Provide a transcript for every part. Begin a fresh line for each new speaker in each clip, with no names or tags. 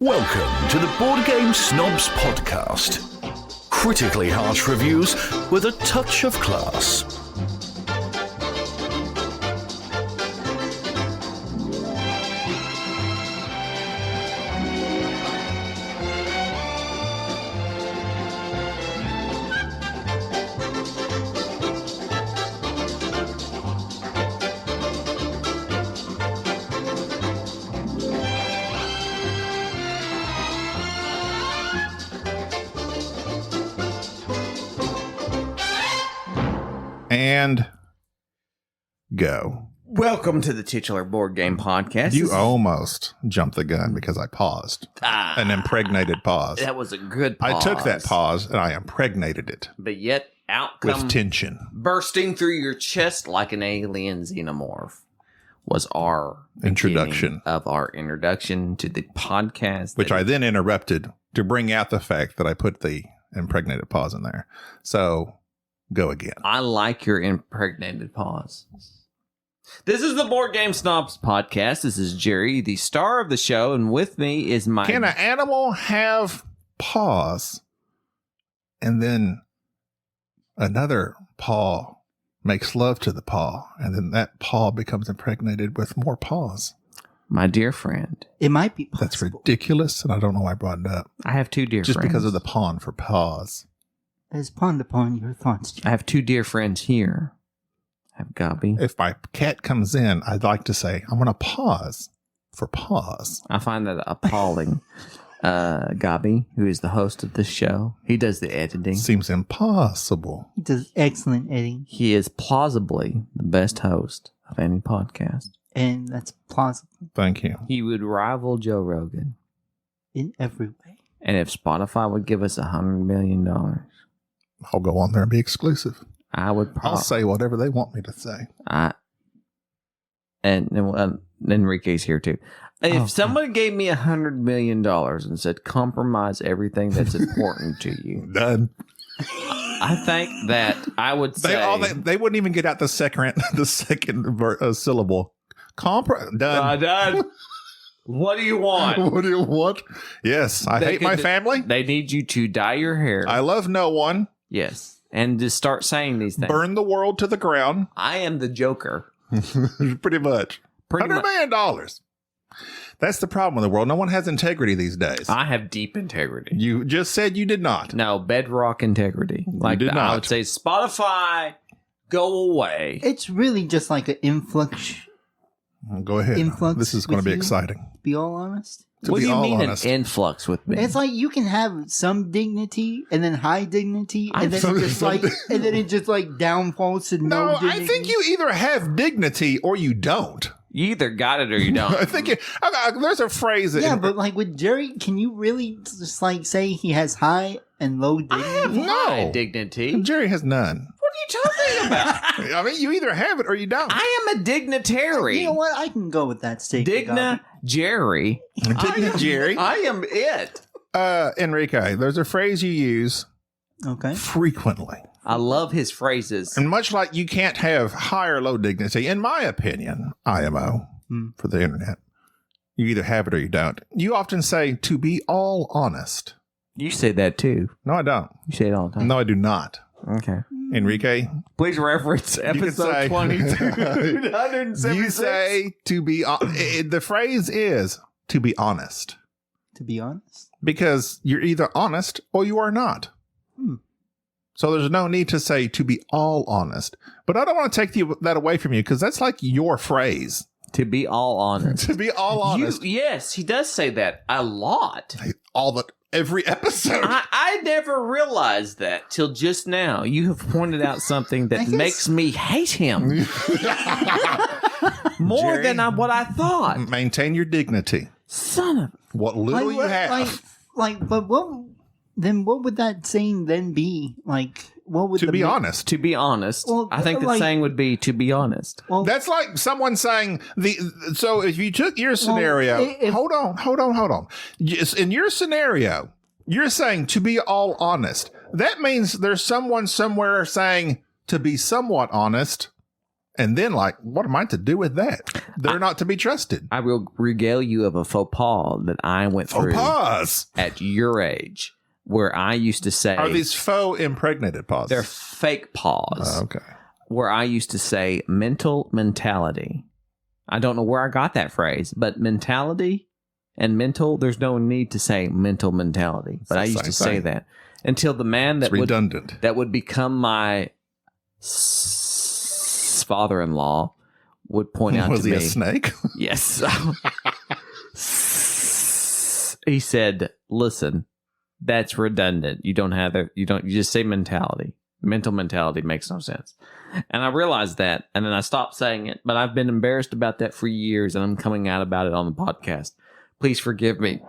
Welcome to the Board Game Snobs podcast. Critically harsh reviews with a touch of class.
And go.
Welcome to the titular board game podcast.
You almost jumped the gun because I paused. An impregnated pause.
That was a good pause.
I took that pause and I impregnated it.
But yet out
with tension.
Bursting through your chest like an alien xenomorph was our
introduction
of our introduction to the podcast.
Which I then interrupted to bring out the fact that I put the impregnated pause in there. So go again.
I like your impregnated pause. This is the Board Game Snobs podcast. This is Jerry, the star of the show, and with me is my...
Can an animal have pause and then another paw makes love to the paw, and then that paw becomes impregnated with more paws?
My dear friend.
It might be possible.
That's ridiculous, and I don't know why I brought it up.
I have two dear friends.
Just because of the pawn for paws.
As pond upon your thoughts, Jim.
I have two dear friends here. I have Gabi.
If my cat comes in, I'd like to say, I'm going to pause for pause.
I find that appalling. Gabi, who is the host of this show, he does the editing.
Seems impossible.
He does excellent editing.
He is plausibly the best host of any podcast.
And that's plausible.
Thank you.
He would rival Joe Rogan.
In every way.
And if Spotify would give us $100 million...
I'll go on there and be exclusive.
I would
I'll say whatever they want me to say.
And Enrique's here too. If someone gave me $100 million and said, compromise everything that's important to you.
Done.
I think that I would say...
They wouldn't even get out the second syllable. Done.
Done. What do you want?
What do you want? Yes, I hate my family.
They need you to dye your hair.
I love no one.
Yes. And to start saying these things.
Burn the world to the ground.
I am the Joker.
Pretty much. $100 million. That's the problem in the world. No one has integrity these days.
I have deep integrity.
You just said you did not.
No, bedrock integrity. Like
did not.
I would say, Spotify, go away.
It's really just like an influx.
Go ahead.
Influx
this is going to be exciting.
Be all honest.
What do you mean an influx with me?
It's like you can have some dignity and then high dignity and then it just like downfalls to no dignity.
I think you either have dignity or you don't.
You either got it or you don't.
I think there's a phrase that...
but like with Jerry, can you really just like say he has high and low dignity?
I have high dignity.
Jerry has none.
What are you talking about?
I mean, you either have it or you don't.
I am a dignitary.
You know what? I can go with that statement.
Jerry.
Jerry.
I am it.
Enrique, there's a phrase you use frequently.
I love his phrases.
And much like you can't have high or low dignity, in my opinion, IMO, for the internet, you either have it or you don't. You often say, to be all honest.
You say that too.
No, I don't.
You say it all the time.
No, I do not.
Okay.
Enrique,
please reference episode 2276.
You say to be the phrase is to be honest.
To be honest?
Because you're either honest or you are not. So there's no need to say to be all honest. But I don't want to take that away from you because that's like your phrase.
To be all honest.
To be all honest.
Yes, he does say that a lot.
Every episode.
I never realized that till just now. You have pointed out something that makes me hate him more
Jerry,
than what I thought.
Maintain your dignity.
Son of
what little you have.
But what would that saying then be? Like, what would
to be honest?
To be honest. Well, I think the saying would be to be honest.
Well, that's like someone saying so if you took your scenario, hold on. Just in your scenario, you're saying to be all honest. That means there's someone somewhere saying to be somewhat honest. And then, like, what am I to do with that? They're not to be trusted.
I will regale you of a faux pas that I went through
Faux pas.
at your age, where I used to say,
Are these faux impregnated pauses?
they're fake pause.
Okay.
Where I used to say mental mentality. I don't know where I got that phrase, but mentality and mental, there's no need to say mental mentality. But I used to say that until the man that would become my father-in-law would point out to me.
Was he a snake?
Yes. He said, listen, that's redundant. You just say mentality. Mental mentality makes no sense. And I realized that, and then I stopped saying it, but I've been embarrassed about that for years, and I'm coming out about it on the podcast. Please forgive me.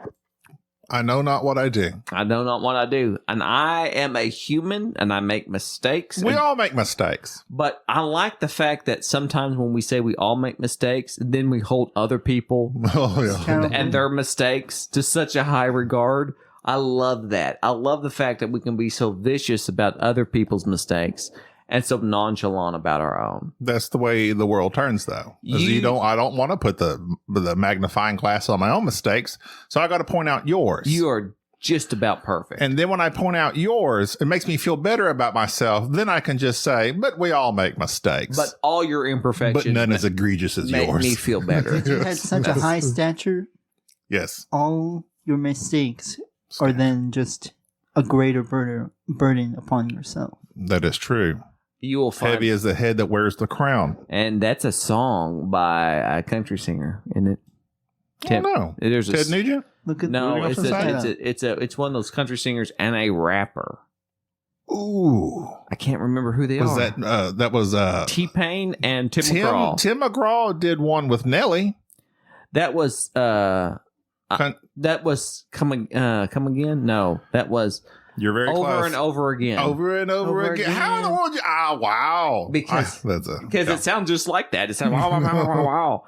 I know not what I do.
I know not what I do. And I am a human, and I make mistakes.
We all make mistakes.
But I like the fact that sometimes when we say we all make mistakes, then we hold other people and their mistakes to such a high regard. I love that. I love the fact that we can be so vicious about other people's mistakes and so nonchalant about our own.
That's the way the world turns, though. I don't want to put the magnifying glass on my own mistakes, so I got to point out yours.
You are just about perfect.
And then when I point out yours, it makes me feel better about myself. Then I can just say, but we all make mistakes.
But all your imperfections,
but none as egregious as
make
yours.
Me feel better.
You had such a high stature.
Yes.
All your mistakes are then just a greater burden upon yourself.
That is true.
You will find
heavy as the head that wears the crown.
And that's a song by a country singer, isn't it?
I don't know. Ted Nugent?
It's one of those country singers and a rapper.
Ooh.
I can't remember who they are.
That was
T-Pain and Tim McGraw.
Tim McGraw did one with Nelly.
That was Come Again? No, that was
You're very
Over
close.
and Over Again.
Over and over again. How in the world? Wow.
Because it sounds just like that. It sounds wow.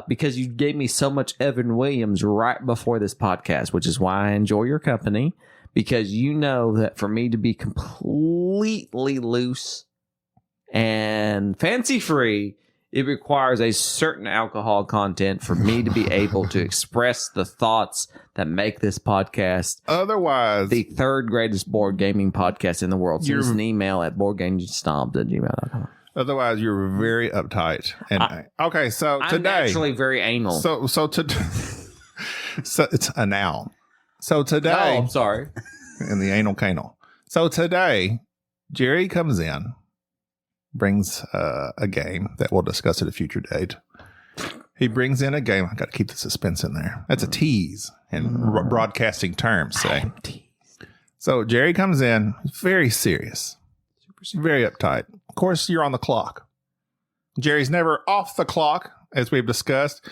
Because you gave me so much Evan Williams right before this podcast, which is why I enjoy your company. Because you know that for me to be completely loose and fancy free, it requires a certain alcohol content for me to be able to express the thoughts that make this podcast
otherwise
the third greatest board gaming podcast in the world. Send us an email at boardgamesnobs@gmail.com.
Otherwise, you're very uptight. And okay, so today
I'm actually very anal.
So it's a noun. So today,
I'm sorry,
in the anal canal. So today, Jerry comes in. Brings a game that we'll discuss at a future date. He brings in a game. I got to keep the suspense in there. That's a tease in broadcasting terms. Say. So Jerry comes in, very serious, very uptight. Of course, you're on the clock. Jerry's never off the clock, as we've discussed.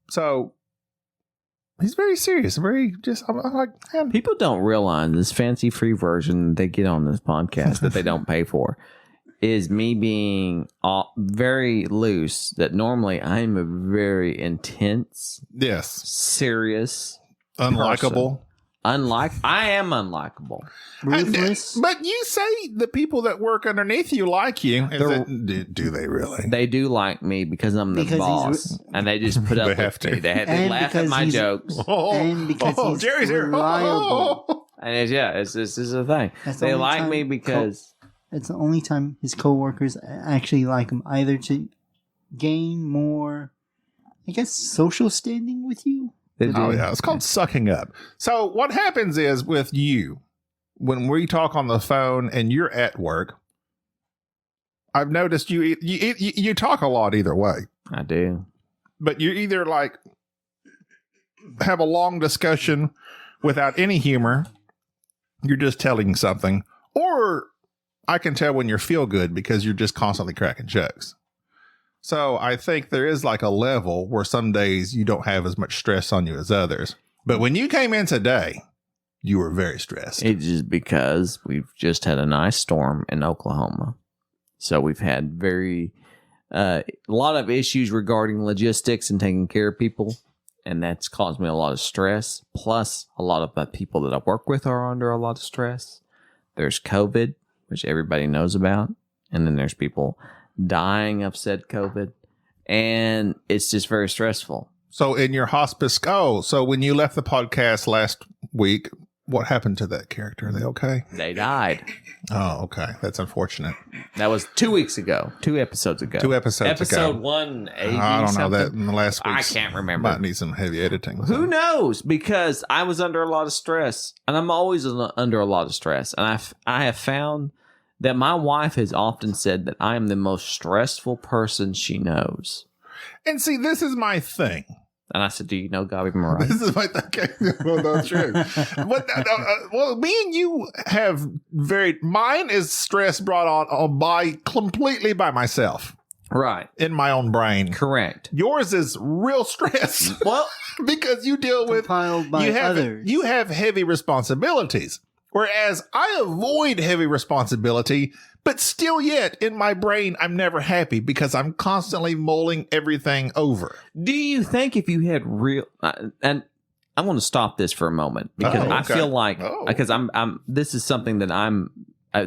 So he's very serious. I'm like, man.
People don't realize this fancy free version they get on this podcast that they don't pay for is me being very loose. That normally I'm a very intense, serious,
unlikable.
I am unlikable.
Ruthless.
But you say the people that work underneath you like you. Do they really?
They do like me because I'm the boss, and they just put up with me. They laugh at my jokes.
And because he's
Jerry's
reliable.
And this is the thing. They like me because
it's the only time his coworkers actually like him, either to gain more, I guess, social standing with you.
Oh, yeah. It's called sucking up. So what happens is with you, when we talk on the phone and you're at work, I've noticed you talk a lot either way.
I do.
But you either like have a long discussion without any humor, you're just telling something, or I can tell when you feel good because you're just constantly cracking jokes. So I think there is like a level where some days you don't have as much stress on you as others. But when you came in today, you were very stressed.
It's just because we've just had a nice storm in Oklahoma. So we've had a lot of issues regarding logistics and taking care of people. And that's caused me a lot of stress. Plus, a lot of the people that I work with are under a lot of stress. There's COVID, which everybody knows about. And then there's people dying of said COVID, and it's just very stressful.
So in your hospice, so when you left the podcast last week, what happened to that character? Are they okay?
They died.
Oh, okay. That's unfortunate.
That was 2 weeks ago, 2 episodes ago. Episode 180.
I don't know
something.
that in the last week.
I can't remember.
Might need some heavy editing. So.
Who knows? Because I was under a lot of stress, and I'm always under a lot of stress. And I have found that my wife has often said that I am the most stressful person she knows.
And see, this is my thing.
And I said, do you know God even right?
This is my thing. Well, that's true. But, well, me and you have mine is stress brought on completely by myself.
Right.
In my own brain.
Correct.
Yours is real stress.
Well,
because you deal with,
others.
You have heavy responsibilities. Whereas I avoid heavy responsibility, but still yet in my brain, I'm never happy because I'm constantly mulling everything over.
Do you think if you had real, and I want to stop this for a moment because I feel like, because this is something that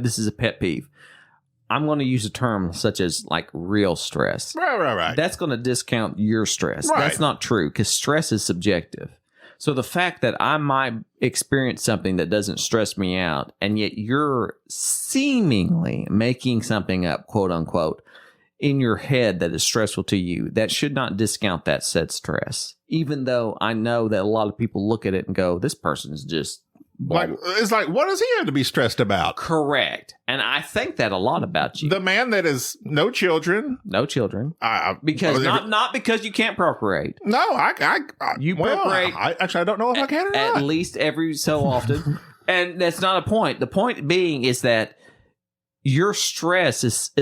this is a pet peeve. I'm going to use a term such as like real stress.
Right.
That's going to discount your stress.
Right.
That's not true because stress is subjective. So the fact that I might experience something that doesn't stress me out, and yet you're seemingly making something up, quote unquote, in your head that is stressful to you, that should not discount that said stress. Even though I know that a lot of people look at it and go, this person is just...
It's like, what does he have to be stressed about?
Correct. And I think that a lot about you.
The man that is no children.
No children. Because not because you can't procreate.
No,
you procreate.
I don't know if I can or not.
At least every so often. And that's not a point. The point being is that your stress is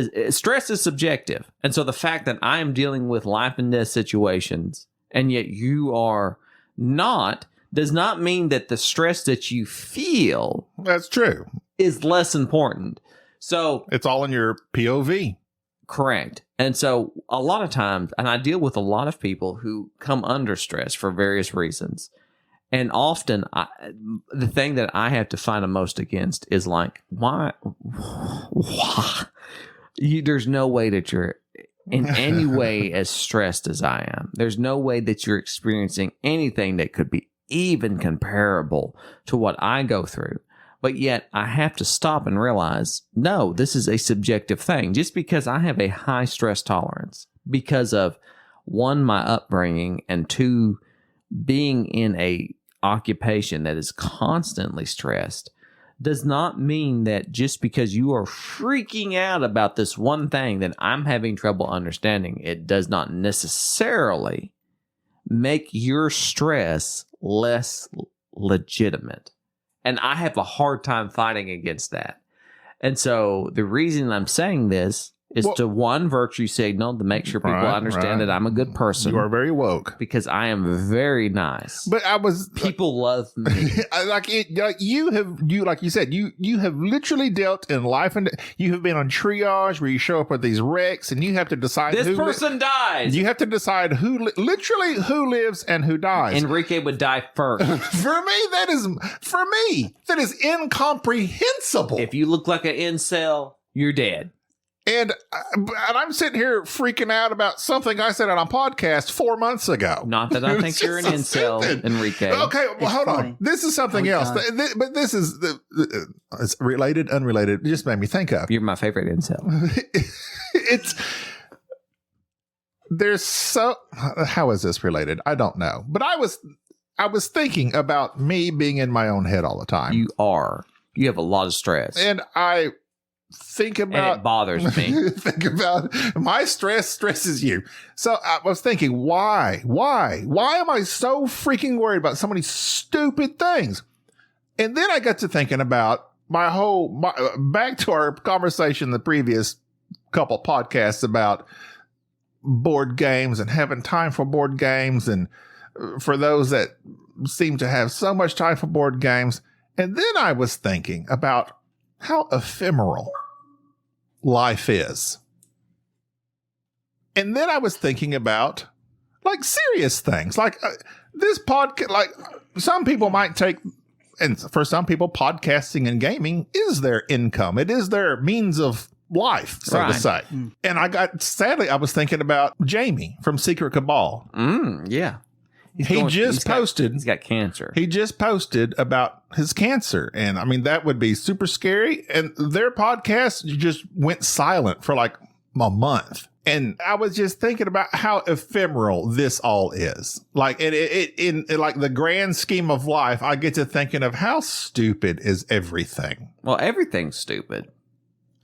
subjective. And so the fact that I am dealing with life and death situations and yet you are not, does not mean that the stress that you feel
that's true
is less important. So
it's all in your POV.
Correct. And so a lot of times, and I deal with a lot of people who come under stress for various reasons. And often the thing that I have to find the most against is like, why? There's no way that you're in any way as stressed as I am. There's no way that you're experiencing anything that could be even comparable to what I go through. But yet I have to stop and realize, no, this is a subjective thing. Just because I have a high stress tolerance because of, one, my upbringing, and two, being in a occupation that is constantly stressed, does not mean that just because you are freaking out about this one thing that I'm having trouble understanding, it does not necessarily make your stress less legitimate. And I have a hard time fighting against that. And so the reason I'm saying this is to, one, virtue signal to make sure people understand that I'm a good person.
You are very woke.
Because I am very nice.
But
people love me.
Like you have literally dealt in life, and you have been on triage where you show up with these wrecks and you have to decide
this person dies.
You have to decide who lives and who dies.
Enrique would die first.
For me, that is incomprehensible.
If you look like an incel, you're dead.
And I'm sitting here freaking out about something I said on a podcast 4 months ago.
Not that I think you're an incel, Enrique.
Okay, well, hold on. This is something else. But this is it's related, unrelated. It just made me think of.
You're my favorite incel.
How is this related? I don't know. But I was thinking about me being in my own head all the time.
You are. You have a lot of stress.
And I think about,
and it bothers me.
Think about my stress stresses you. So I was thinking, why am I so freaking worried about so many stupid things? And then I got to thinking about back to our conversation the previous couple podcasts about board games and having time for board games, and for those that seem to have so much time for board games. And then I was thinking about how ephemeral life is. And then I was thinking about like serious things, like this podcast. Like some people might take, and for some people, podcasting and gaming is their income. It is their means of life, so to say. And sadly, I was thinking about Jamie from Secret Cabal.
Yeah.
He's
got cancer.
He just posted about his cancer. And I mean, that would be super scary. And their podcast just went silent for like a month. And I was just thinking about how ephemeral this all is. Like in like the grand scheme of life, I get to thinking of how stupid is everything.
Well, everything's stupid.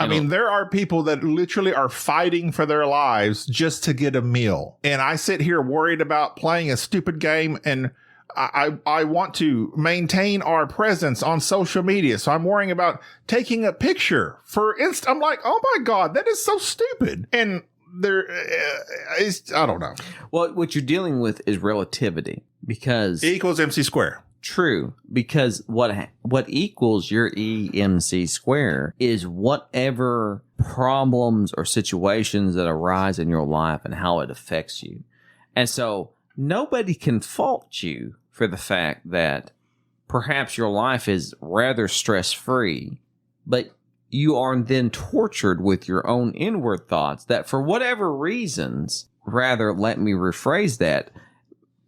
I mean, there are people that literally are fighting for their lives just to get a meal. And I sit here worried about playing a stupid game, and I want to maintain our presence on social media. So I'm worrying about taking a picture for I'm like, oh my God, that is so stupid. And I don't know.
Well, what you're dealing with is relativity, because
E equals MC square.
True, because what equals your EMC square is whatever problems or situations that arise in your life and how it affects you. And so nobody can fault you for the fact that perhaps your life is rather stress-free, but you are then tortured with your own inward thoughts that for whatever reasons, rather, let me rephrase that,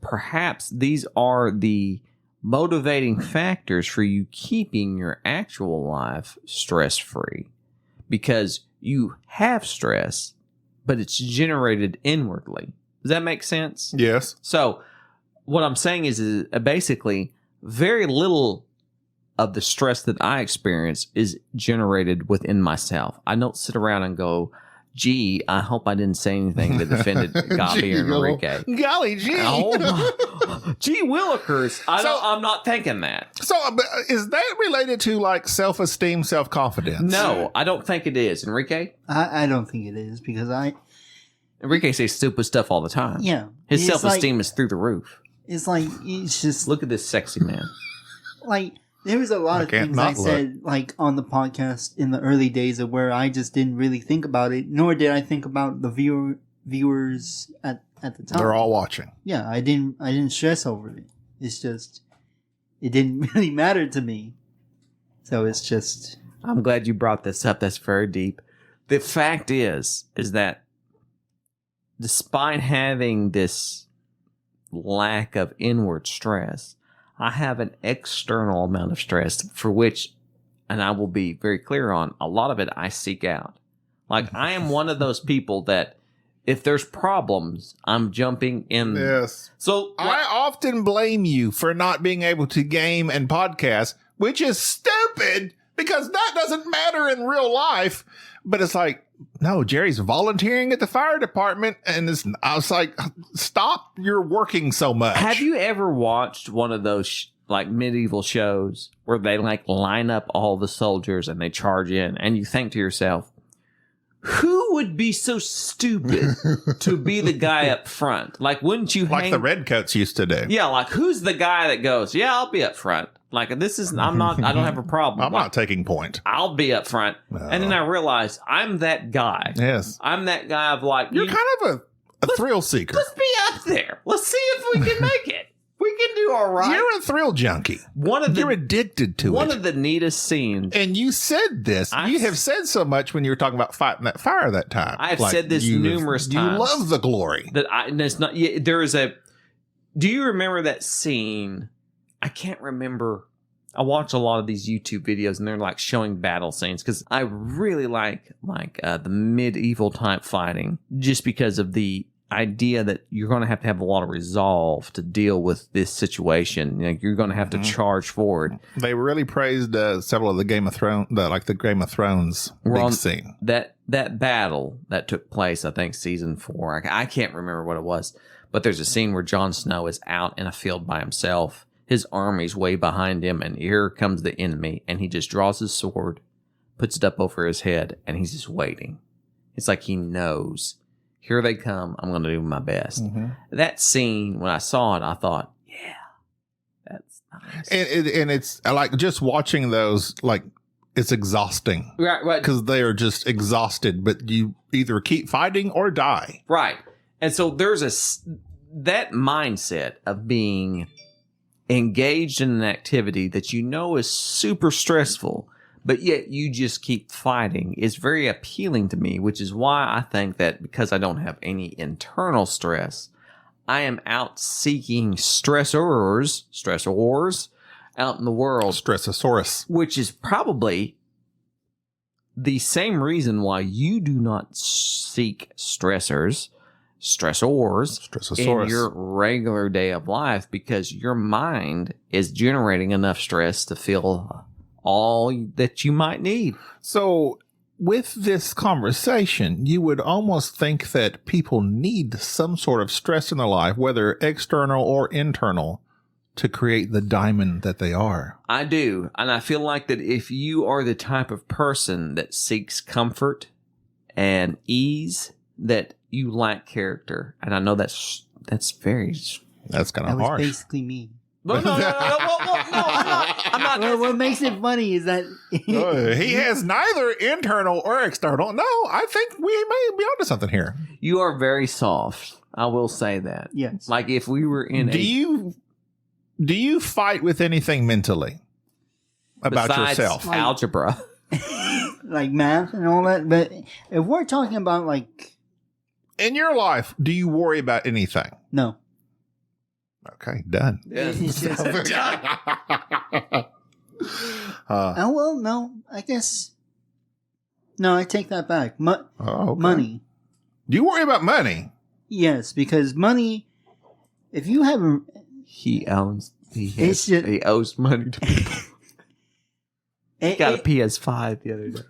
perhaps these are the motivating factors for you keeping your actual life stress-free, because you have stress, but it's generated inwardly. Does that make sense?
Yes.
So what I'm saying is basically very little of the stress that I experience is generated within myself. I don't sit around and go, gee, I hope I didn't say anything that offended Gabi or Enrique.
Golly gee.
Oh my. Gee willikers. I'm not thinking that.
So is that related to like self-esteem, self-confidence?
No, I don't think it is. Enrique?
I don't think it is, because
Enrique says stupid stuff all the time.
Yeah.
His self-esteem is through the roof.
It's like, it's just...
Look at this sexy man.
Like, there was a lot of things I said, like, on the podcast in the early days of where I just didn't really think about it, nor did I think about the viewers at the time.
They're all watching.
Yeah, I didn't stress over it. It's just, it didn't really matter to me. So it's just...
I'm glad you brought this up. That's very deep. The fact is that despite having this lack of inward stress, I have an external amount of stress for which, and I will be very clear on, a lot of it I seek out. Like, I am one of those people that if there's problems, I'm jumping in.
Yes.
So
I often blame you for not being able to game and podcast, which is stupid because that doesn't matter in real life. But it's like, no, Jerry's volunteering at the fire department. And I was like, stop, you're working so much.
Have you ever watched one of those like medieval shows where they like line up all the soldiers and they charge in, and you think to yourself, who would be so stupid to be the guy up front? Like, wouldn't you
like the redcoats used to do?
Yeah, like who's the guy that goes, yeah, I'll be up front. Like, I don't have a problem.
I'm not taking point.
I'll be up front. No. And then I realized I'm that guy.
Yes.
I'm that guy of like...
You're kind of a thrill seeker.
Let's be up there. Let's see if we can make it. We can do all right.
You're a thrill junkie. You're addicted to it.
One of the neatest scenes.
And you said this. You have said so much when you were talking about fighting that fire that time.
I've said this numerous times.
You love the glory.
There is a... Do you remember that scene... I can't remember. I watch a lot of these YouTube videos and they're like showing battle scenes because I really like the medieval type fighting just because of the idea that you're going to have a lot of resolve to deal with this situation. You know, you're going to have to charge forward.
They really praised several of the Game of Thrones, the Game of Thrones big scene.
That battle that took place, I think season 4. I can't remember what it was, but there's a scene where Jon Snow is out in a field by himself. His army's way behind him, and here comes the enemy, and he just draws his sword, puts it up over his head, and he's just waiting. It's like he knows, here they come, I'm going to do my best. Mm-hmm. That scene, when I saw it, I thought, yeah, that's nice.
And it's like just watching those, like, it's exhausting.
Right.
Because they are just exhausted, but you either keep fighting or die.
Right. And so there's that mindset of being engaged in an activity that you know is super stressful, but yet you just keep fighting is very appealing to me, which is why I think that because I don't have any internal stress, I am out seeking stressors out in the world.
Stressasaurus.
Which is probably the same reason why you do not seek stressors in your regular day of life, because your mind is generating enough stress to feel all that you might need.
So with this conversation, you would almost think that people need some sort of stress in their life, whether external or internal, to create the diamond that they are.
I do. And I feel like that if you are the type of person that seeks comfort and ease, that you lack character. And I know that's kind of
That was
harsh.
basically me.
No, I'm not.
Well, what makes it funny is that
He has neither internal or external. No, I think we may be onto something here.
You are very soft. I will say that.
Yes.
Like if we were in
Do you fight with anything mentally about
besides
yourself?
algebra.
like math and all that. But if we're talking about like
In your life, do you worry about anything?
no,
Okay, done.
it's just well, no, I guess no. I take that back.
Okay.
Money,
Do you worry about money?
yes, because money. If you have
He owes money to people. He got a PS5 the other day.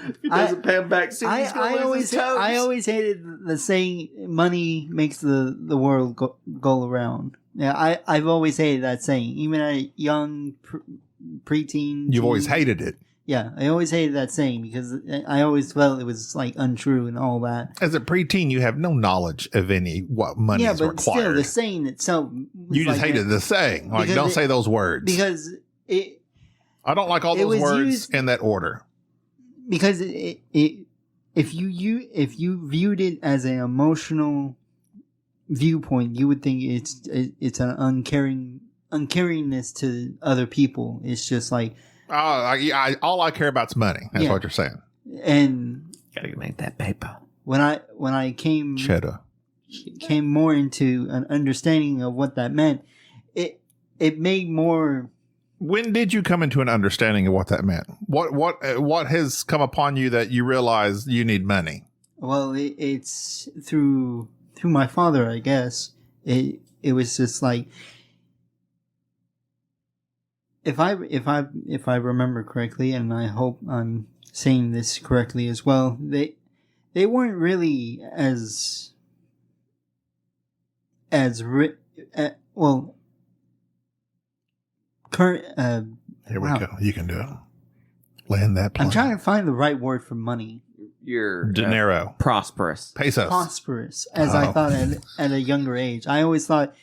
If he doesn't pay him back soon, he's gonna lose his toes.
I always hated the saying money makes the world go around. Yeah, I've always hated that saying. Even at a young preteen.
You've always hated it.
Yeah, I always hated that saying because I always felt it was like untrue and all that.
As a preteen, you have no knowledge of what money is
but
required.
still, the saying itself.
You just hated the saying. Like, don't say those words.
Because
I don't like all those words in that order.
Because if you viewed it as an emotional viewpoint, you would think it's an uncaringness to other people. It's just like
all I care about is money. That's what you're saying.
And
gotta make that paper.
When I came more into an understanding of what that meant, it made more.
When did you come into an understanding of what that meant? What has come upon you that you realize you need money?
Well, it's through my father, I guess. It was just like if I remember correctly, and I hope I'm saying this correctly as well. They weren't really current.
Here we go. You can do it. Land that plane.
I'm trying to find the right word for money.
You're
dinero,
prosperous,
pesos,
prosperous. As I thought at a younger age, I always thought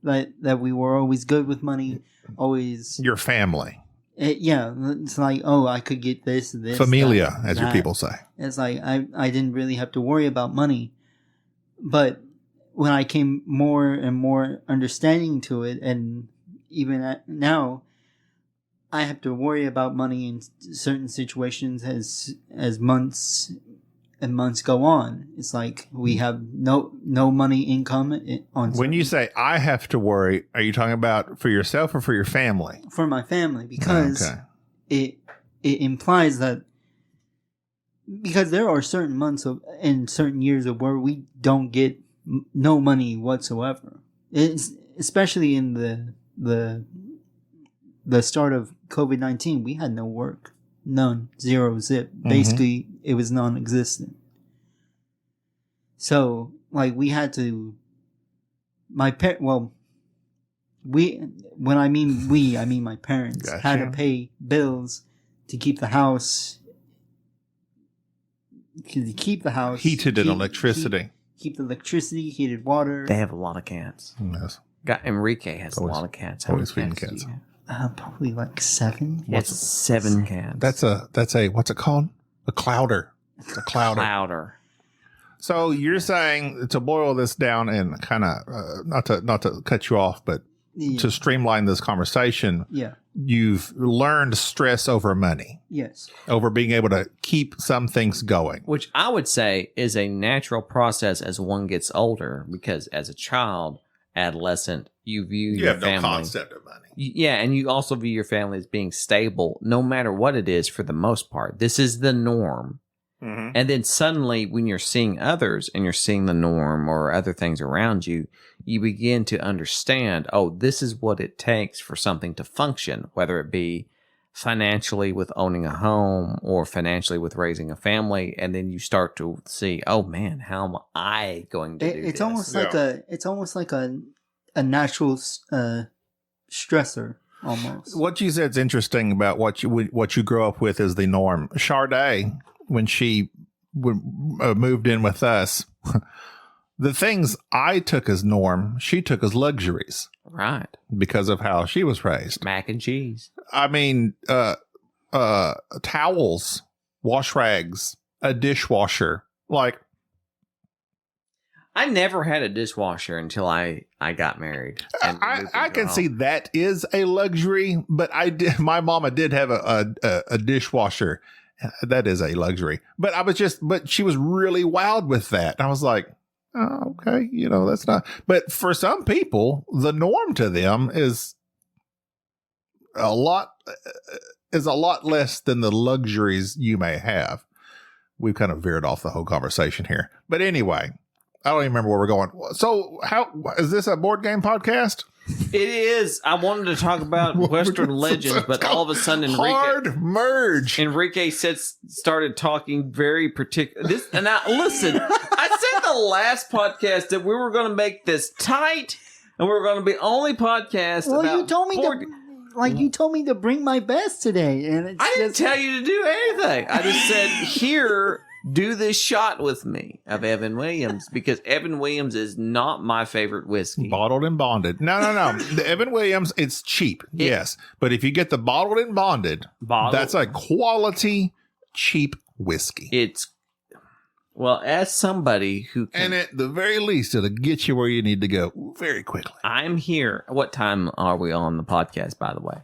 that we were always good with money. Always
your family.
It's like, oh, I could get this,
familia, as your people say. It's
like I didn't really have to worry about money, but when I came more and more understanding to it, and even now, I have to worry about money in certain situations as months and months go on. It's like we have no money income on.
When you say I have to worry, are you talking about for yourself or for your family?
For my family, because it implies that because there are certain months and certain years of where we don't get no money whatsoever. It's especially in the start of COVID-19, we had no work. None. Zero zip. Basically, it was non-existent. So, like, we had to... when I mean we, I mean my parents had to pay bills to keep the house...
Heated and electricity.
Keep the electricity, heated water.
They have a lot of cats.
Yes.
Enrique has a lot of cats.
Always feeding cats.
Probably like 7.
Yes, 7 cats.
That's a what's it called? A clouder. It's a clouder. So you're saying, to boil this down and kind of not to cut you off, but to streamline this conversation.
Yeah.
you've learned stress over money,
Yes.
over being able to keep some things going.
Which I would say is a natural process as one gets older, because as a child, adolescent, you view
You
your
have
family.
no concept of money.
Yeah, and you also view your family as being stable, no matter what it is. For the most part, this is the norm.
Mm-hmm.
And then suddenly, when you're seeing others and you're seeing the norm or other things around you, you begin to understand, oh, this is what it takes for something to function, whether it be financially with owning a home or financially with raising a family. And then you start to see, oh man, how am I going to do
It's
this?
almost like a natural stressor almost.
What you said is interesting about what you grow up with is the norm. Sade, when she moved in with us, the things I took as norm, she took as luxuries
Right.
because of how she was raised.
Mac and cheese.
I mean, towels, wash rags, a dishwasher. Like,
I never had a dishwasher until I got married. and moved
I
into a
can see
home.
that is a luxury, but my mama did have a dishwasher. That is a luxury. But but she was really wild with that. I was like, oh, okay, that's not. But for some people, the norm to them is a lot less than the luxuries you may have. We've kind of veered off the whole conversation here. But anyway, I don't even remember where we're going. So how is this a board game podcast?
It is. I wanted to talk about Western legends, but all of a sudden
Hard merge.
Enrique started talking very particular. And now listen, I said the last podcast that we were going to make this tight, and we were going to be only podcast.
Well,
about
you told me you told me to bring my best today, and
I didn't tell you to do anything. I just said, here, do this shot with me of Evan Williams, because Evan Williams is not my favorite whiskey.
Bottled and bonded. No. The Evan Williams, it's cheap. Yes. But if you get the bottled and bonded, that's a quality, cheap whiskey.
Well, as somebody who can,
And at the very least, it'll get you where you need to go very quickly.
I'm here. What time are we on the podcast, by the way?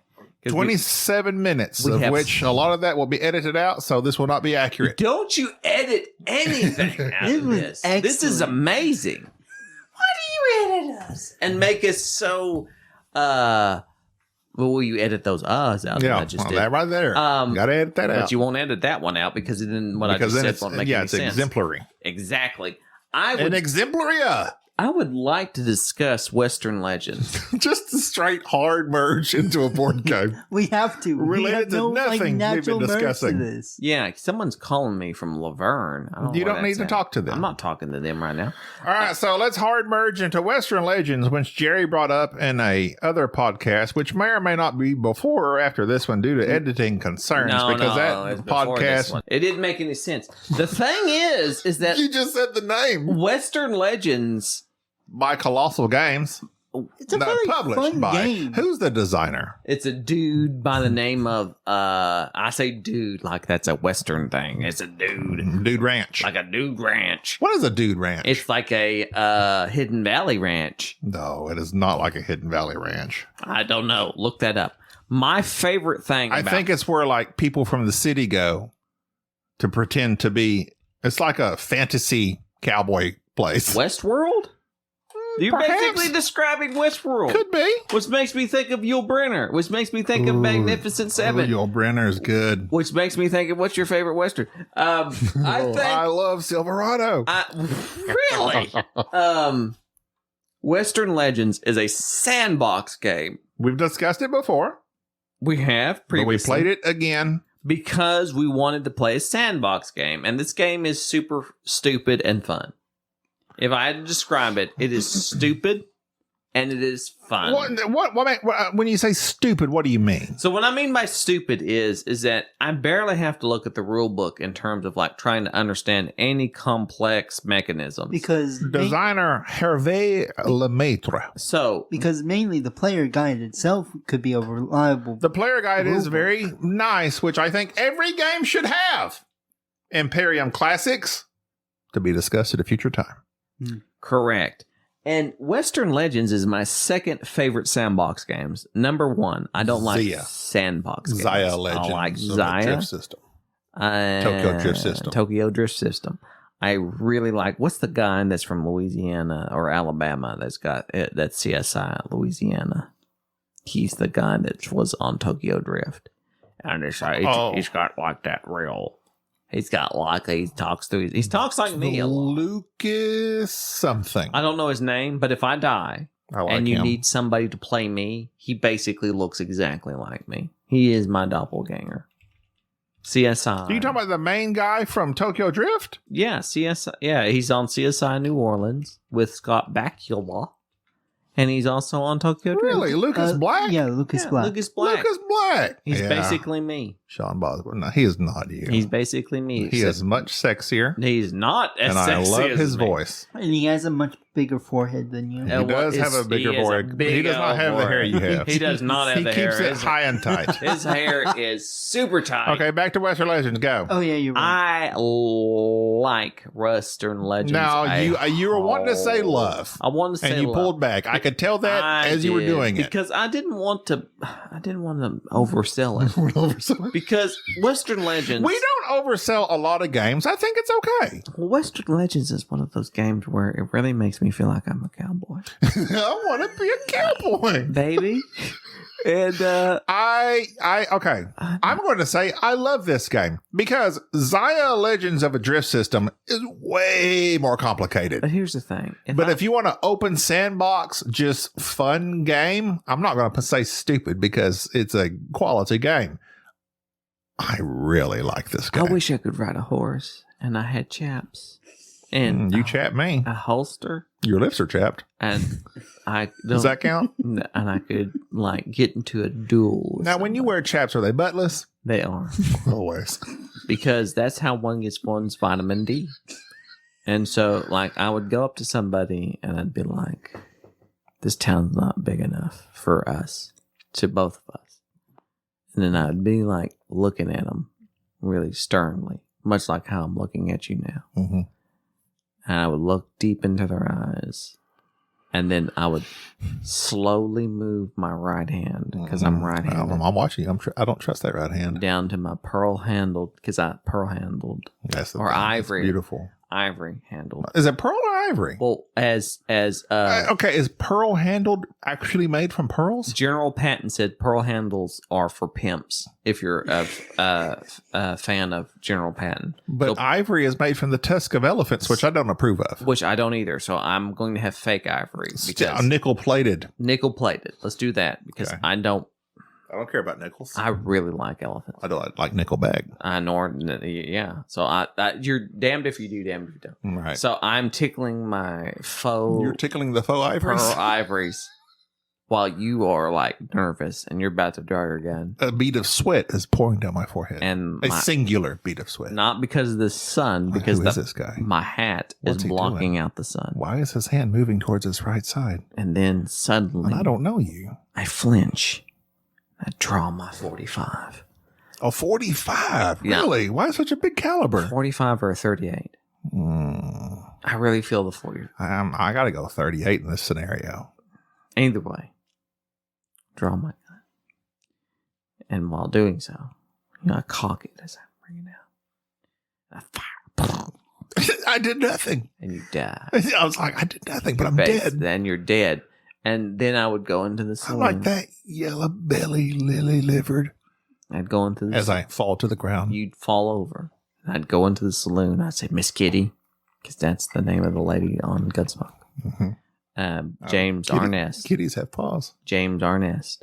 27 minutes,
we
of
have-
which a lot of that will be edited out, so this will not be accurate.
Don't you edit anything out of this. This is amazing. Why do you edit us? And make us so, well, will you edit those uhs out that I just did?
That right there. Gotta edit that out.
But you won't edit that one out, because then what I just said won't make any
it's
sense.
exemplary.
Exactly.
An exemplary.
I would like to discuss Western legends.
Just a straight hard merge into a board game.
We have to.
Related to nothing we've been discussing.
This.
Yeah, someone's calling me from Laverne.
You don't need to talk to them.
I'm not talking to them right now.
All right, so let's hard merge into Western legends, which Jerry brought up in a other podcast, which may or may not be before or after this one due to editing concerns.
It's before this one. It didn't make any sense. The thing is that
you just said the name.
Western legends
by Colossal Games.
It's a very fun game.
Who's the designer?
It's a dude by the name of I say dude like that's a Western thing. It's a dude.
Dude Ranch.
Like a dude ranch.
What is a dude ranch?
It's like a Hidden Valley ranch.
No, it is not like a Hidden Valley ranch.
I don't know. Look that up. My favorite thing
I think it's where like people from the city go to pretend to be. It's like a fantasy cowboy place.
Westworld? You're basically describing Westworld.
Could be.
Which makes me think of Yul Brynner. Which makes me think of Magnificent Seven.
Yul Brynner's good.
Which makes me think of what's your favorite Western?
I love Silverado.
Really? Western Legends is a sandbox game.
We've discussed it before.
We have previously.
But we played it again.
Because we wanted to play a sandbox game. And this game is super stupid and fun. If I had to describe it, it is stupid and it is fun.
What when you say stupid, what do you mean?
So what I mean by stupid is that I barely have to look at the rule book in terms of like trying to understand any complex mechanisms.
Because
designer Hervé Lemaitre.
Because mainly the player guide itself could be a reliable.
The player guide is very nice, which I think every game should have. Imperium Classics, to be discussed at a future time.
Correct. And Western Legends is my second favorite sandbox games. Number one, I don't like sandbox games.
Zaya Legends.
I like
of
Zaya.
Drift System. Tokyo Drift System.
Tokyo Drift System. I really like. What's the guy that's from Louisiana or Alabama that's got it? That's CSI Louisiana. He's the guy that was on Tokyo Drift, and he's got like that real. He's got like he talks like me a lot.
Lucas something.
I don't know his name, but if I die and you need somebody to play me, he basically looks exactly like me. He is my doppelganger. CSI.
Are you talking about the main guy from Tokyo Drift?
Yeah, CSI. Yeah, he's on CSI New Orleans with Scott Bakula. And he's also on Tokyo Drift.
Really? Lucas Black?
Yeah, Lucas Black.
Lucas Black.
Lucas Black.
He's basically me.
Sean Boswell. No, he is not you.
He's basically me.
He is much sexier.
He's not as
and
sexy
I love
as
his
me.
voice.
And he has a much bigger forehead than you.
He does have a bigger forehead. He does not have the hair you have.
He does not have the hair.
He keeps it high and tight.
His hair is super tight.
Okay, back to Western Legends. Go.
Oh, yeah, you're right.
I like Western Legends.
Now, you were wanting to say love.
I wanted to say love.
And you pulled back. I could tell that as you were doing it.
Because I didn't want to oversell it. Because Western Legends...
We don't oversell a lot of games. I think it's okay.
Well, Western Legends is one of those games where it really makes me feel like I'm a cowboy.
I want to be a cowboy.
Baby. And
okay. I'm going to say I love this game because Zaya Legends of a Drift System is way more complicated.
But here's the thing.
If you want to open sandbox, just fun game, I'm not going to say stupid because it's a quality game. I really like this game.
I wish I could ride a horse and I had chaps. And
you chap me.
A holster.
Your lips are chapped.
And
does that count?
And I could get into a duel.
Now, when you wear chaps, are they buttless?
They are.
Always.
Because that's how one gets one's vitamin D. And so, I would go up to somebody and I'd be like, this town's not big enough for us, to both of us. And then I'd be looking at them really sternly, much like how I'm looking at you now.
Mm-hmm.
And I would look deep into their eyes. And then I would slowly move my right hand because I'm right-handed.
I'm watching you. I don't trust that right hand.
Down to my pearl-handled, because I pearl-handled.
That's the
or
thing.
ivory.
It's beautiful.
Ivory-handled.
Is it pearl or ivory?
Well,
okay, is pearl-handled actually made from pearls?
General Patton said pearl handles are for pimps, if you're a fan of General Patton.
But ivory is made from the tusk of elephants, which I don't approve of.
Which I don't either, so I'm going to have fake ivory.
Nickel-plated.
Nickel-plated. Let's do that, because I don't
care about nickels.
I really like elephants.
I don't like Nickelback.
Yeah. So you're damned if you do, damned if you don't.
Right.
So I'm tickling my faux.
You're tickling the faux ivories?
Pearl ivories. While you are nervous and you're about to draw your gun.
A bead of sweat is pouring down my forehead.
And
a singular bead of sweat.
Not because of the sun, because
who is this guy?
My hat is blocking out the sun.
Why is his hand moving towards his right side?
And then suddenly,
I don't know you.
I flinch. I draw my 45.
Oh, 45?
Yeah.
Really? Why such a big caliber?
45 or a 38. I really feel the 40.
I got to go 38 in this scenario.
Either way, draw my gun. And while doing so, I cock it as I bring it out. I fire.
I did nothing.
And you die.
I was like, I did nothing, but I'm dead.
Then you're dead. And then I would go into the saloon.
I like that yellow belly, lily livered.
I'd go into the
as I fall to the ground.
You'd fall over. I'd go into the saloon. I'd say, Miss Kitty, because that's the name of the lady on Gunsmoke.
Mm-hmm.
James Arnest.
Kitties have paws.
James Arnest.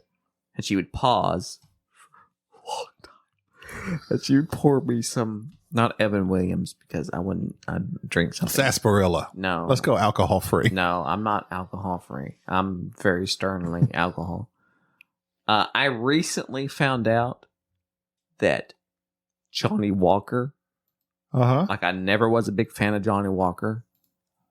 And she would pause for a long time. And she would pour me some, not Evan Williams, because I'd drink something.
Sarsaparilla.
No.
Let's go alcohol free.
No, I'm not alcohol free. I'm very sternly alcohol. I recently found out that Johnny Walker, I never was a big fan of Johnny Walker.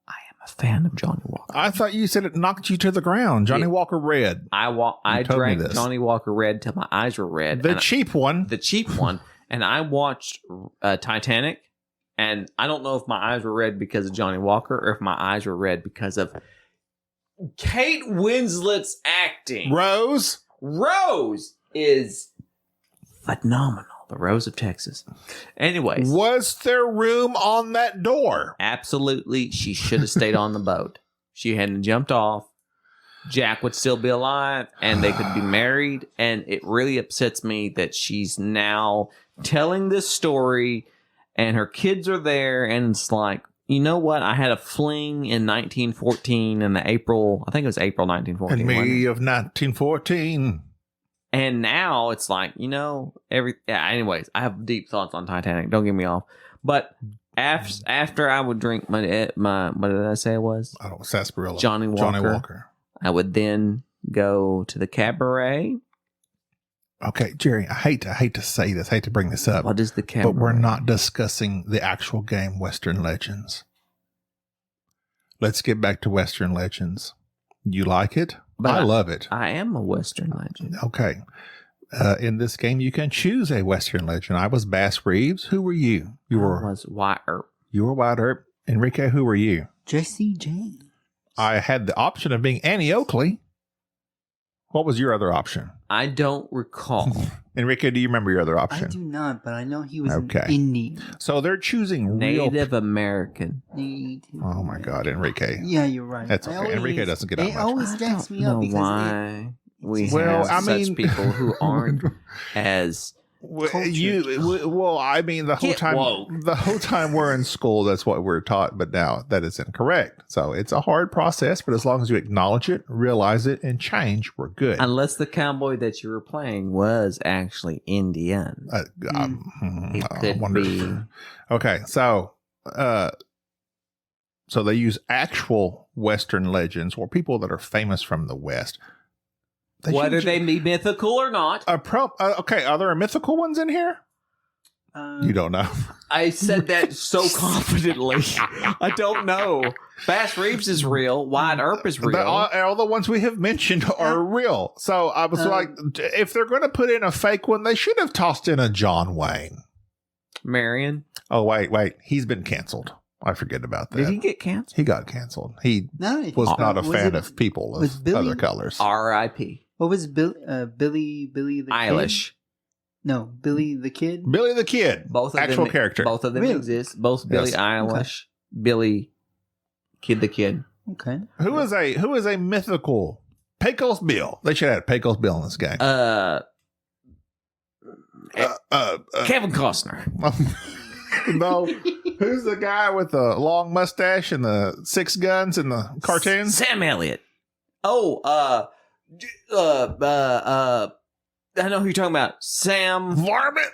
I am a fan of Johnny Walker.
I thought you said it knocked you to the ground. Johnny Walker Red.
I drank Johnny Walker Red till my eyes were red.
The cheap one.
And I watched Titanic, and I don't know if my eyes were red because of Johnny Walker or if my eyes were red because of Kate Winslet's acting.
Rose
is phenomenal. The Rose of Texas. Anyways.
Was there room on that door?
Absolutely. She should have stayed on the boat. She hadn't jumped off. Jack would still be alive and they could be married. And it really upsets me that she's now telling this story and her kids are there. And it's like, you know what? I had a fling in 1914 in the April, I think it was April 1914.
In May of 1914.
And now it's like, anyways, I have deep thoughts on Titanic. Don't get me off. But after I would drink my what did I say it was?
I don't know, sarsaparilla.
Johnny Walker. I would then go to the cabaret.
Okay, Jerry, I hate to say this, hate to bring this up.
What is the cabaret?
But we're not discussing the actual game Western Legends. Let's get back to Western Legends. You like it?
But
I love it.
I am a Western legend.
Okay. In this game, you can choose a Western legend. I was Bass Reeves. Who were you?
I was Wyatt Earp.
You were Wyatt Earp. Enrique, who were you?
Jesse James.
I had the option of being Annie Oakley. What was your other option?
I don't recall.
Enrique, do you remember your other option?
I do not, but I know he was
Okay.
an Indian.
So they're choosing
Native American.
Oh my God, Enrique.
Yeah, you're right.
That's okay. Enrique doesn't get out
They
much.
always jacks me up because
why we
Well,
have
I mean-
such people who aren't as
Well,
Culture.
I mean, the whole time we're in school, that's what we're taught. But now that is incorrect. So it's a hard process. But as long as you acknowledge it, realize it, and change, we're good.
unless the cowboy that you were playing was actually Indian. It
I
could
wonder
be.
Okay, so they use actual Western legends or people that are famous from the West.
Whether they be mythical or not.
Okay, are there mythical ones in here? You don't know.
I said that so confidently. I don't know. Bass Reeves is real. Wyatt Earp is real.
All the ones we have mentioned are real. So I was like, if they're going to put in a fake one, they should have tossed in a John Wayne.
Marion.
Oh, wait. He's been canceled. I forget about that.
Did he get canceled?
He got canceled. He
No,
was not a
was
fan
it-
of people
was
of
Billy-
other colors.
R.I.P.
What was Billy the
Eilish.
Kid? No, Billy the Kid.
Billy the Kid.
Both of
actual
them,
character.
Both of them
Really?
exist. Both Billy
Yes.
Eilish, Billy Kid the Kid.
Okay.
Who is a mythical Pecos Bill? They should have had Pecos Bill in this game.
Kevin Costner.
No. Who's the guy with the long mustache and the 6 guns in the cartoons?
Sam Elliott. Oh, I know who you're talking about. Sam.
Varmint.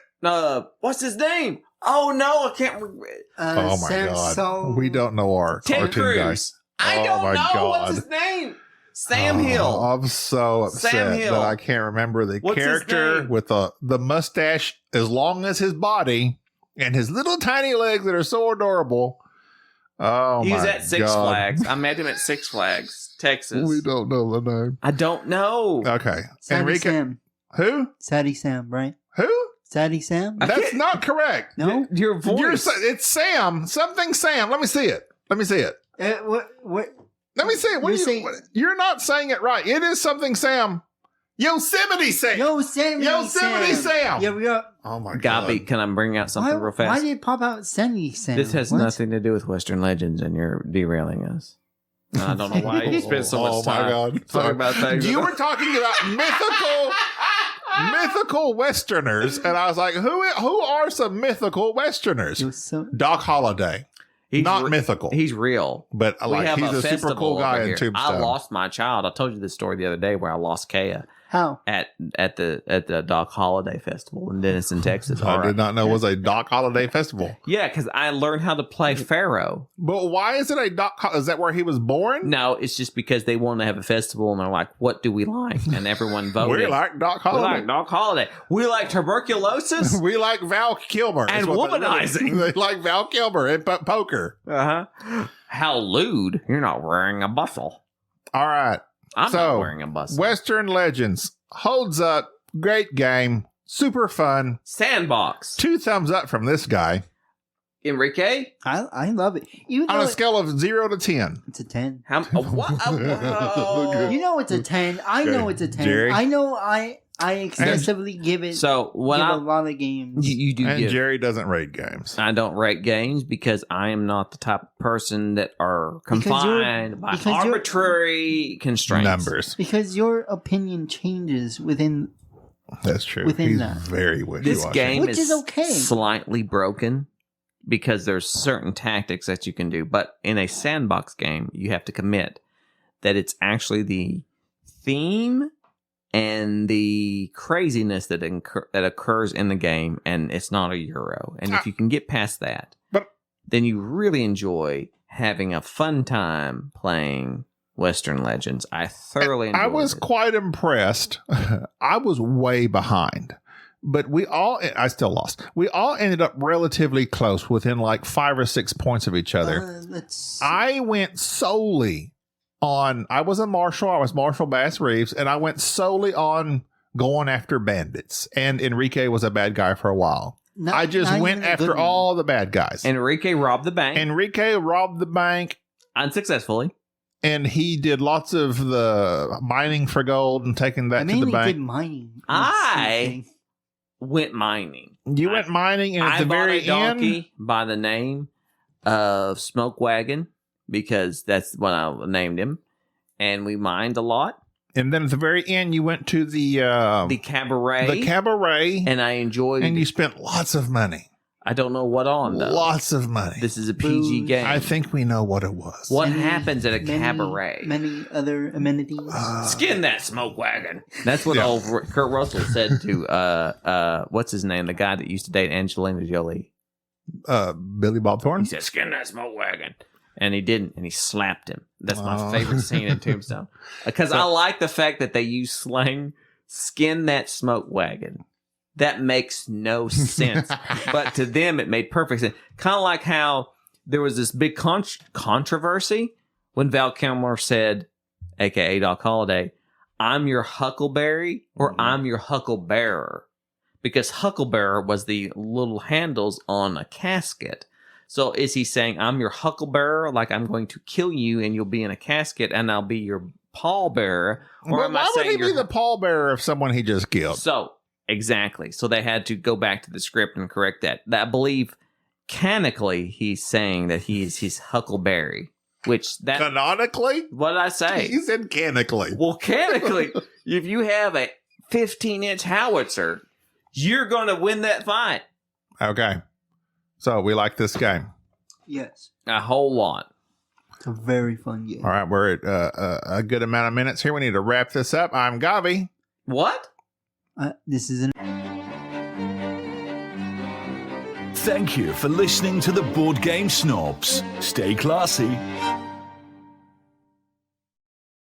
What's his name? Oh no, I can't remember.
Oh my God. We don't know our
Ted
cartoon guy.
Cruz. I
Oh,
don't
my
know
God.
what's his name. Sam Hill.
I'm so upset
Sam Hill.
that I can't remember the
What's his
character
name?
with the mustache as long as his body and his little tiny legs that are so adorable. Oh,
He was
my
at Six
God.
Flags. I met him at Six Flags, Texas.
We don't know the name.
I don't know.
Okay.
Sadie
Enrique.
Sam.
Who?
Sadie Sam, right?
Who?
Sadie Sam?
I
That's
can't-
not correct.
No?
Your voice.
It's Sam. Something Sam. Let me see it.
What?
Let me see it. You're not saying it right. It is something Sam. Yosemite Sam. Yosemite Sam.
Yeah, we are.
Oh my God.
Gabi, can I bring out something real
Why
fast?
did it pop out Sadie Sam?
This has
What?
nothing to do with Western legends, and you're derailing us. And I don't know why you spent so much time
God.
talking about things.
You were talking about mythical Westerners, and I was like, who are some mythical Westerners?
It was so.
Doc Holliday.
He's
Not mythical.
He's real.
But
We have
he's a super
festival
cool guy
over
in
here.
Tombstone.
I lost my child. I told you this story the other day where I lost Kaya
How?
at the Doc Holiday Festival in Denison, Texas.
I did not know it was a Doc Holiday festival.
Yeah, because I learned how to play Pharaoh.
But why is it a Doc? Is that where he was born?
No, it's just because they want to have a festival and they're like, what do we like? And everyone voted.
We like Doc
We
Holiday.
like Doc Holiday. We like tuberculosis.
We like Val Kilmer.
And
That's what they
womanizing.
They like Val Kilmer and poker.
Uh-huh. How lewd. You're not wearing a bustle.
All right.
I'm
So,
not wearing a bustle.
Western Legends holds up. Great game. Super fun.
Sandbox.
2 thumbs up from this guy.
Enrique?
I love it. Even
On
though
a scale of 0 to 10.
it's a 10.
What? Whoa.
You know it's a 10. I know it's a 10.
Jerry?
I know I excessively give it
So when
give
I
a lot of games.
you do
And
give.
Jerry doesn't rate games.
I don't rate games because I am not the type of person that are
Because
confined by
because you're-
arbitrary constraints.
Numbers.
Because your opinion changes within.
That's true.
Within
He's
that.
very wishy-washy.
This game
Which is okay.
slightly broken because there's certain tactics that you can do, but in a sandbox game, you have to commit that it's actually the theme and the craziness that that occurs in the game, and it's not a Euro. And if you can get past that,
But-
then you really enjoy having a fun time playing Western Legends. I thoroughly enjoyed
I was
it.
quite impressed. I was way behind, but I still lost. We all ended up relatively close, within like 5 or 6 points of each other. I went solely on, I was Marshall Bass Reeves, and I went solely on going after bandits. And Enrique was a bad guy for a while. I just went after all the bad guys.
Enrique robbed the bank
Enrique robbed the bank.
unsuccessfully.
And he did lots of the mining for gold and taking that to the bank.
did mining.
I went mining.
You went mining, and at
I
the
bought
very
a donkey
end,
by the name of Smoke Wagon because that's what I named him, and we mined a lot.
and then at the very end, you went to the
Cabaret,
cabaret,
and I enjoyed.
and you spent lots of money.
I don't know what on though.
Lots of money.
This is a PG
Booze.
game.
I think we know what it was.
What happens at a cabaret?
Many other amenities.
Skin that smoke wagon. That's what
Yeah.
old Kurt Russell said to what's his name? The guy that used to date Angelina Jolie.
Billy Bob Thornton?
He said, "Skin that smoke wagon," and he didn't, and he slapped him. That's my favorite scene in Tombstone because I like the fact that they use slang. Skin that smoke wagon. That makes no sense, but to them it made perfect sense. Kind of like how there was this big controversy when Val Kilmer said, aka Doc Holliday, "I'm your Huckleberry" or "I'm your Hucklebearer," because Hucklebearer was the little handles on a casket. So is he saying, "I'm your Hucklebearer," like I'm going to kill you and you'll be in a casket and I'll be your pallbearer? Or
Well,
am I
why would
saying
he be
you're-
the pallbearer of someone he just killed?
So, exactly. So they had to go back to the script and correct that. I believe canonically he's saying that he's his Huckleberry, which that
Canonically?
what did I say?
He said canically.
Well, canonically, if you have a 15-inch howitzer, you're going to win that fight.
Okay. So we like this game.
Yes.
A whole lot.
It's a very fun game.
All right. We're at a good amount of minutes here. We need to wrap this up. I'm Gavi.
What?
This is an
Thank you for listening to the Board Game Snobs. Stay classy.